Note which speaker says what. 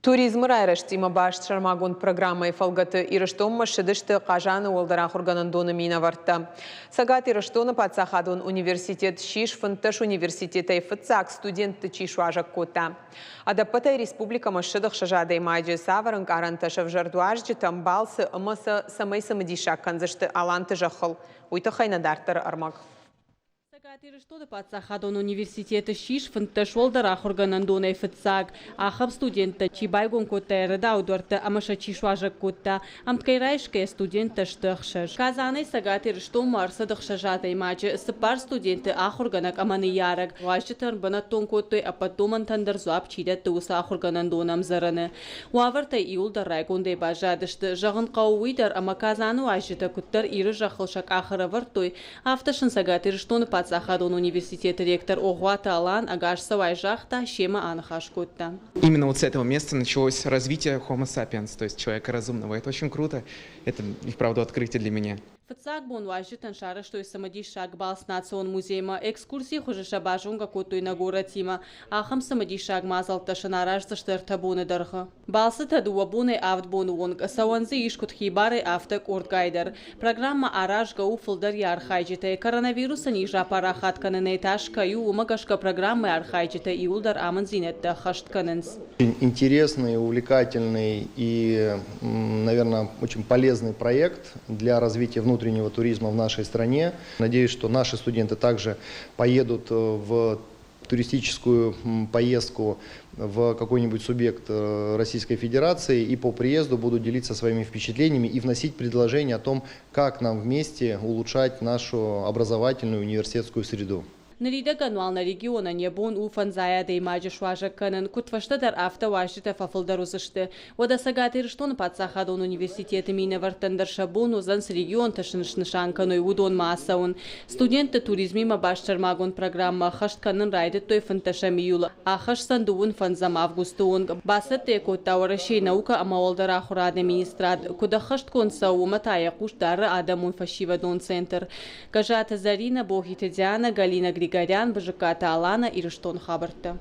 Speaker 1: Туризм райраштима баш шармагун программы фалгаты ирыштомма шыдышты қажаны олдара құрганындоны мина вартта. Сагат ирыштоны патсахадун университет шиш фынтыш университетай фыцак студентты чишуажак кота. Адапатай республика машыдық шажадай майджи саварын каранташев жардуажджи тамбалсы ымысы самай самадишак канзышты аланты жахыл. Уйты хайнадартыр армак.
Speaker 2: Что Пацахадон университета шиш фынтыш олдара құрганындоны фыцак. Ахаб студентты чибайгон кота рыдаудорты амаша чишуажак кота. Амткайрайшкая студентты штықшыш. Казаны сагаты рыштом марсыдық шажадай майджи сыпар студенты ахурганак аманы ярак. Важжытыр бына тон котой, а потом антандар зуап чида туса ахурганындонам зараны. Уаварта иулдар райгондай бажадышты. Жағын қауыйдар, ама казаны важжыты күттір иры жақылшак ахыры вартой. Авташын сагаты рыштоны Пацахадон университета ректор Огуата Алан Агашса Вайжахта Шема Анахашкутта.
Speaker 3: Именно вот с этого места началось развитие Homo sapiens, то есть человека разумного. Это очень круто. Это и вправду открытие для меня.
Speaker 2: Фыцак бон важжытын шары, что и самадишак балс национ музейма экскурсии хужыша бажунга коту и нагора тима. Ахам самадишак мазалташа наражза штырта боны дарха. Балсы тадуа боны авт бону вонг. Сауанзы ишкут хибары автак ордгайдар. Программа аражга уфылдар ярхайджита. Коронавируса нижа парахатканы нейташка ю умагашка программы архайджита и улдар аманзинетта хаштканынс.
Speaker 4: Интересный, увлекательный и, наверное, очень полезный проект для развития внутреннего туризма в нашей стране. Надеюсь, что наши студенты также поедут в туристическую поездку в какой-нибудь субъект Российской Федерации и по приезду будут делиться своими впечатлениями и вносить предложения о том, как нам вместе улучшать нашу образовательную университетскую среду.
Speaker 2: Нарида гануал на региона не бон уфан зая да имаджи шважа канен кутвашта дар авто важита фафылдарусышты. Ода сагаты рыштон Пацахадон университеты мина вартандар шабон узанс регион ташынышнышанканой удон маасаун. Студенты туризмима башчармагон программа хаштканын райды той фанташа миюла. Ахаш сандуун фанзам августуун. Басат теко тауарашей наука амаолдар ахура администрат. Куда хашткон саума тая куштары адамун фашивадон центр. Кажата Зарина, Богита Диана, Галина Григорян, БЖК Алана и Рыштон Хабарта.